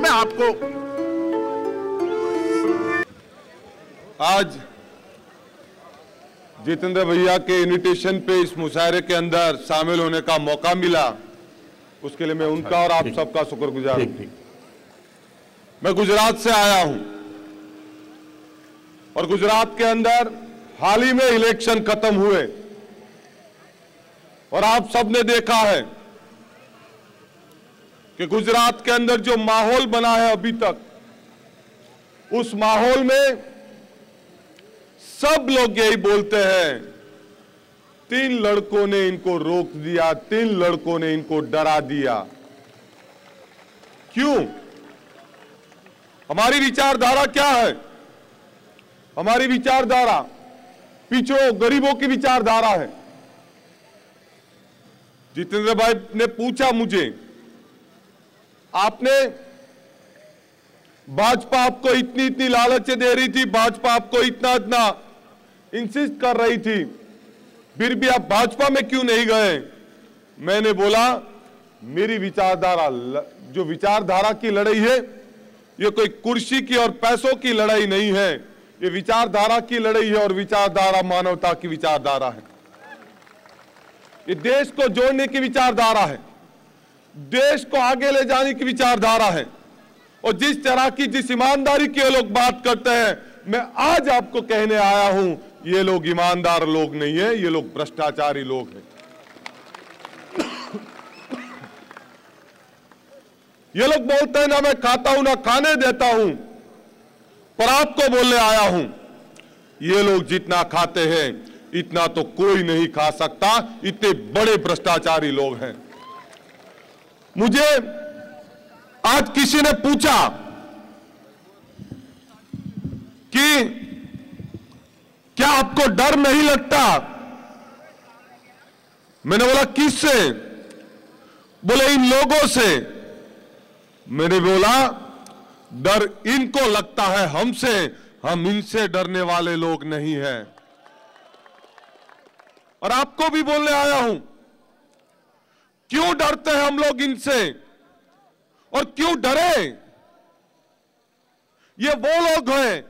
मैं आपको आज जितेंद्र भैया के इन्विटेशन पे इस मुशायरे के अंदर शामिल होने का मौका मिला, उसके लिए मैं उनका और आप सबका शुक्रगुजार हूं। मैं गुजरात से आया हूं और गुजरात के अंदर हाल ही में इलेक्शन खत्म हुए और आप सबने देखा है कि गुजरात के अंदर जो माहौल बना है अभी तक, उस माहौल में सब लोग यही बोलते हैं 3 लड़कों ने इनको रोक दिया, 3 लड़कों ने इनको डरा दिया। क्यों? हमारी विचारधारा क्या है? हमारी विचारधारा पिछड़ों गरीबों की विचारधारा है। जितेंद्र भाई ने पूछा मुझे, आपने भाजपा आपको इतनी इतनी लालच दे रही थी, भाजपा आपको इतना इतना इंसिस्ट कर रही थी, फिर भी आप भाजपा में क्यों नहीं गए? मैंने बोला मेरी विचारधारा, जो विचारधारा की लड़ाई है, ये कोई कुर्सी की और पैसों की लड़ाई नहीं है, ये विचारधारा की लड़ाई है और विचारधारा मानवता की विचारधारा है। ये देश को जोड़ने की विचारधारा है, देश को आगे ले जाने की विचारधारा है। और जिस तरह की, जिस ईमानदारी की ये लोग बात करते हैं, मैं आज आपको कहने आया हूं, ये लोग ईमानदार लोग नहीं है, ये लोग भ्रष्टाचारी लोग हैं। ये लोग बोलते हैं ना मैं खाता हूं ना खाने देता हूं, पर आपको बोलने आया हूं, ये लोग जितना खाते हैं इतना तो कोई नहीं खा सकता, इतने बड़े भ्रष्टाचारी लोग हैं। मुझे आज किसी ने पूछा कि क्या आपको डर नहीं लगता? मैंने बोला किससे? बोले इन लोगों से। मैंने बोला डर इनको लगता है हमसे, हम इनसे डरने वाले लोग नहीं हैं। और आपको भी बोलने आया हूं, क्यों डरते हैं हम लोग इनसे और क्यों डरे? ये वो लोग हैं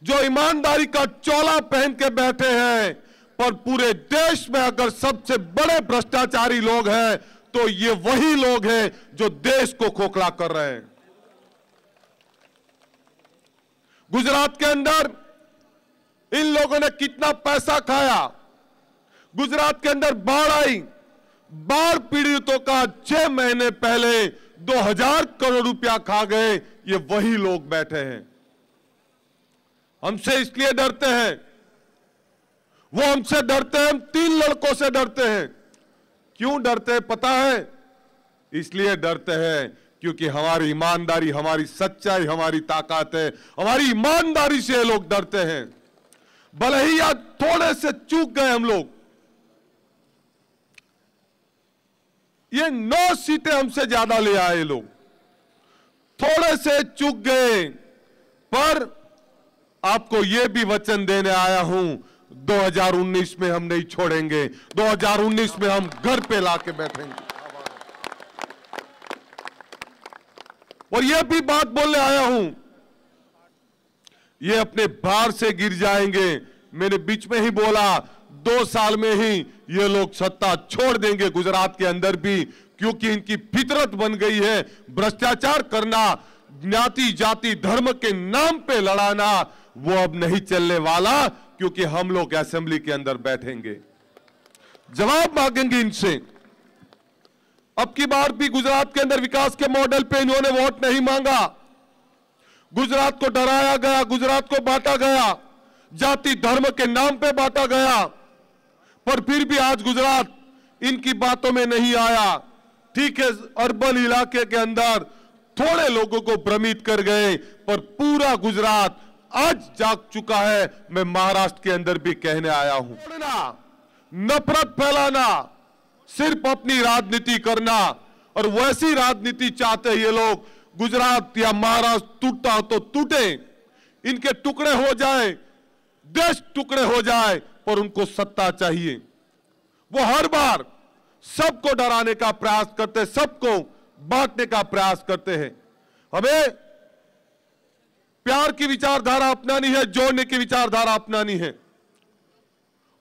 जो ईमानदारी का चोला पहन के बैठे हैं, पर पूरे देश में अगर सबसे बड़े भ्रष्टाचारी लोग हैं तो ये वही लोग हैं जो देश को खोखला कर रहे हैं। गुजरात के अंदर इन लोगों ने कितना पैसा खाया? गुजरात के अंदर बाढ़ आई, बाढ़ पीड़ितों का 6 महीने पहले 2000 करोड़ रुपया खा गए, ये वही लोग बैठे हैं। हमसे इसलिए डरते हैं, वो हमसे डरते हैं, हम 3 लड़कों से डरते हैं। क्यों डरते हैं पता है? इसलिए डरते हैं क्योंकि हमारी ईमानदारी, हमारी सच्चाई, हमारी ताकत है। हमारी ईमानदारी से ये लोग डरते हैं। भले ही आज थोड़े से चूक गए हम लोग, ये 9 सीटें हमसे ज्यादा ले आए लोग, थोड़े से चूक गए, पर आपको यह भी वचन देने आया हूं, 2019 में हम नहीं छोड़ेंगे। 2019 में हम घर पे लाके बैठेंगे। और यह भी बात बोलने आया हूं, ये अपने भार से गिर जाएंगे। मैंने बीच में ही बोला 2 साल में ही ये लोग सत्ता छोड़ देंगे गुजरात के अंदर भी, क्योंकि इनकी फितरत बन गई है भ्रष्टाचार करना, ज्ञाति जाति धर्म के नाम पे लड़ाना। वो अब नहीं चलने वाला, क्योंकि हम लोग असेंबली के अंदर बैठेंगे, जवाब मांगेंगे इनसे। अब की बार भी गुजरात के अंदर विकास के मॉडल पे इन्होंने वोट नहीं मांगा। गुजरात को डराया गया, गुजरात को बांटा गया, जाति धर्म के नाम पे बांटा गया, पर फिर भी आज गुजरात इनकी बातों में नहीं आया। ठीक है, अर्बन इलाके के अंदर थोड़े लोगों को भ्रमित कर गए, पर पूरा गुजरात आज जाग चुका है। मैं महाराष्ट्र के अंदर भी कहने आया हूं, नफरत फैलाना, सिर्फ अपनी राजनीति करना, और वैसी राजनीति चाहते हैं ये लोग। गुजरात या महाराष्ट्र टूटता तो टूटे, इनके टुकड़े हो जाए, देश टुकड़े हो जाए, पर उनको सत्ता चाहिए। वो हर बार सबको डराने का प्रयास करते, सबको बांटने का प्रयास करते हैं। हमें प्यार की विचारधारा अपनानी है, जोड़ने की विचारधारा अपनानी है।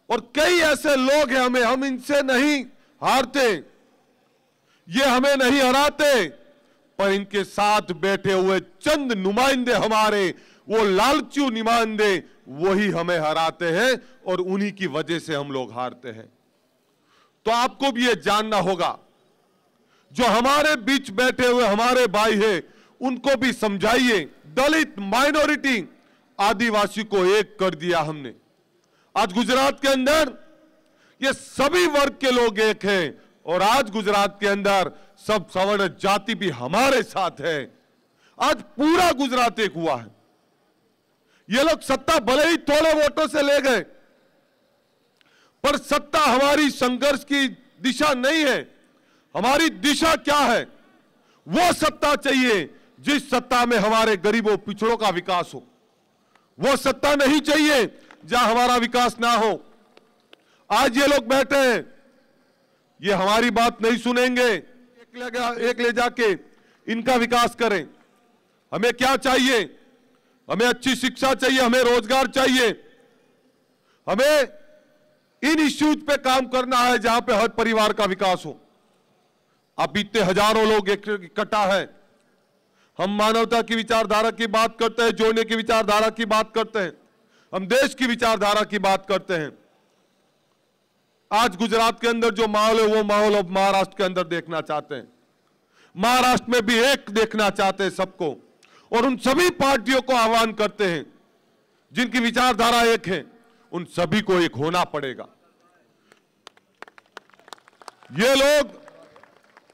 और कई ऐसे लोग हैं, हम इनसे नहीं हारते, ये हमें नहीं हराते, पर इनके साथ बैठे हुए चंद नुमाइंदे हमारे, वो लालचू नुमाइंदे, वही हमें हराते हैं और उन्हीं की वजह से हम लोग हारते हैं। तो आपको भी ये जानना होगा, जो हमारे बीच बैठे हुए हमारे भाई हैं, उनको भी समझाइए। दलित, माइनॉरिटी, आदिवासी को एक कर दिया हमने। आज गुजरात के अंदर ये सभी वर्ग के लोग एक हैं और आज गुजरात के अंदर सब सवर्ण जाति भी हमारे साथ है। आज पूरा गुजरात एक हुआ है। ये लोग सत्ता भले ही थोड़े वोटों से ले गए, पर सत्ता हमारी संघर्ष की दिशा नहीं है। हमारी दिशा क्या है? वो सत्ता चाहिए जिस सत्ता में हमारे गरीबों, पिछड़ों का विकास हो। वो सत्ता नहीं चाहिए जहां हमारा विकास ना हो। आज ये लोग बैठे हैं, ये हमारी बात नहीं सुनेंगे, एक ले जाके इनका विकास करें। हमें क्या चाहिए? हमें अच्छी शिक्षा चाहिए, हमें रोजगार चाहिए, हमें इन इश्यूज पे काम करना है जहां पे हर परिवार का विकास हो। अब इतने हजारों लोग इकट्ठा है, हम मानवता की विचारधारा की बात करते हैं, जोड़ने की विचारधारा की बात करते हैं, हम देश की विचारधारा की बात करते हैं। आज गुजरात के अंदर जो माहौल है, वो माहौल अब महाराष्ट्र के अंदर देखना चाहते हैं। महाराष्ट्र में भी एक देखना चाहते हैं सबको, और उन सभी पार्टियों को आह्वान करते हैं जिनकी विचारधारा एक है, उन सभी को एक होना पड़ेगा। ये लोग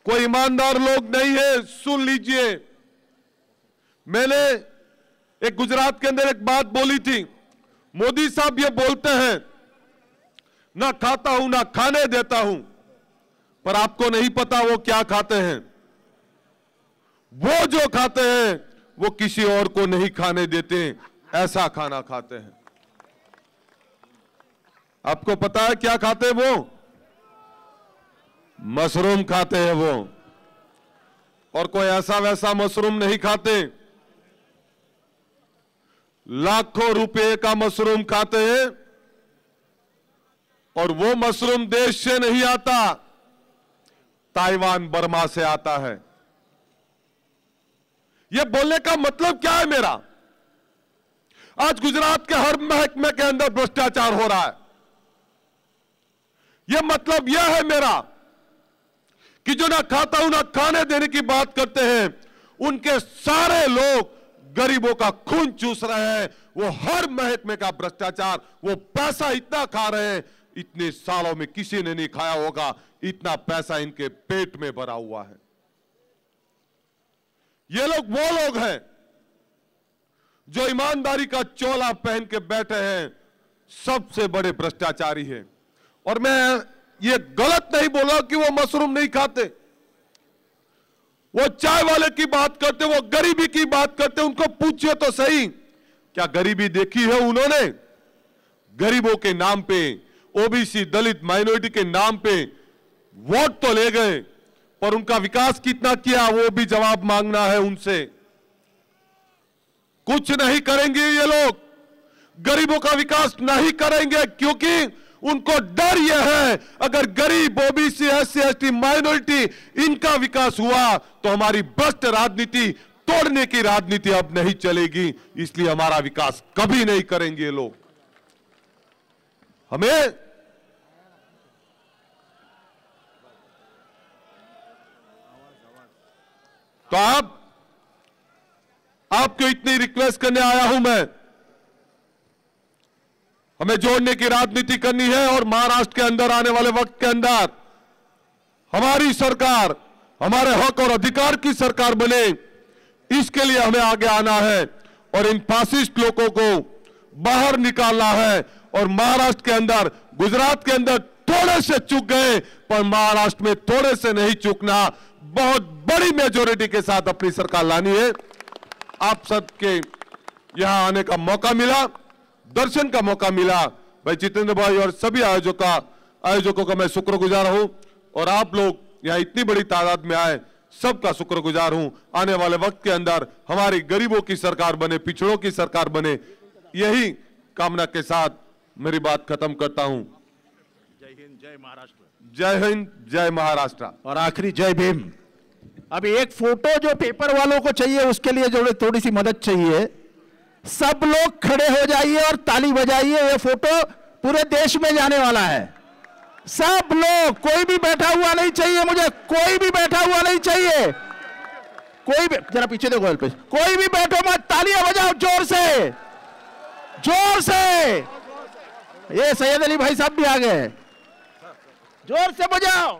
कोई ईमानदार लोग नहीं है। सुन लीजिए, मैंने एक गुजरात के अंदर एक बात बोली थी। मोदी साहब ये बोलते हैं, ना खाता हूं ना खाने देता हूं, पर आपको नहीं पता वो क्या खाते हैं। वो जो खाते हैं वो किसी और को नहीं खाने देते, ऐसा खाना खाते हैं। आपको पता है क्या खाते हैं वो? मशरूम खाते हैं वो, और कोई ऐसा वैसा मशरूम नहीं खाते। लाखों रुपए का मशरूम खाते हैं, और वो मशरूम देश से नहीं आता, ताइवान, बर्मा से आता है। यह बोलने का मतलब क्या है मेरा? आज गुजरात के हर महकमे के अंदर भ्रष्टाचार हो रहा है। यह मतलब यह है मेरा कि जो ना खाता हूं ना खाने देने की बात करते हैं, उनके सारे लोग गरीबों का खून चूस रहे हैं। वो हर महकमे का भ्रष्टाचार, वो पैसा इतना खा रहे हैं, इतने सालों में किसी ने नहीं खाया होगा, इतना पैसा इनके पेट में भरा हुआ है। ये लोग वो लोग हैं जो ईमानदारी का चोला पहन के बैठे हैं, सबसे बड़े भ्रष्टाचारी हैं। और मैं ये गलत नहीं बोला कि वो मशरूम नहीं खाते, वो चाय वाले की बात करते, वो गरीबी की बात करते। उनको पूछिए तो सही, क्या गरीबी देखी है उन्होंने? गरीबों के नाम पे, ओबीसी, दलित, माइनॉरिटी के नाम पे वोट तो ले गए, पर उनका विकास कितना किया वो भी जवाब मांगना है उनसे। कुछ नहीं करेंगे ये लोग, गरीबों का विकास नहीं करेंगे, क्योंकि उनको डर यह है, अगर गरीब, ओबीसी, एससी, एसटी, माइनॉरिटी, इनका विकास हुआ तो हमारी भ्रष्ट राजनीति, तोड़ने की राजनीति अब नहीं चलेगी, इसलिए हमारा विकास कभी नहीं करेंगे ये लोग। हमें तो आपको इतनी रिक्वेस्ट करने आया हूं मैं, हमें जोड़ने की राजनीति करनी है, और महाराष्ट्र के अंदर आने वाले वक्त के अंदर हमारी सरकार, हमारे हक और अधिकार की सरकार बने, इसके लिए हमें आगे आना है और इन फासिस्ट लोगों को बाहर निकालना है। और महाराष्ट्र के अंदर, गुजरात के अंदर थोड़े से चूक गए, पर महाराष्ट्र में थोड़े से नहीं चूकना, बहुत बड़ी मेजोरिटी के साथ अपनी सरकार लानी है। आप सबके यहां आने का मौका मिला, दर्शन का मौका मिला, भाई जितेंद्र भाई और सभी आयोजकों का मैं शुक्रगुजार हूं। और आप लोग यहां इतनी बड़ी तादाद में आए, सबका शुक्रगुजार हूं। आने वाले वक्त के अंदर हमारी गरीबों की सरकार बने, पिछड़ों की सरकार बने, यही कामना के साथ मेरी बात खत्म करता हूं। जय हिंद, जय महाराष्ट्र। जय हिंद, जय महाराष्ट्र। और आखिरी जय भीम। अभी एक फोटो जो पेपर वालों को चाहिए, उसके लिए जो थोड़ी सी मदद चाहिए। सब लोग खड़े हो जाइए और ताली बजाइए, ये फोटो पूरे देश में जाने वाला है। सब लोग, कोई भी बैठा हुआ नहीं चाहिए मुझे, कोई भी बैठा हुआ नहीं चाहिए, कोई भी, जरा पीछे देखो पे, कोई भी बैठो मत, तालियां बजाओ जोर से, जोर से। ये सैयद अली भाई साहब भी आ गए, जोर से बजाओ।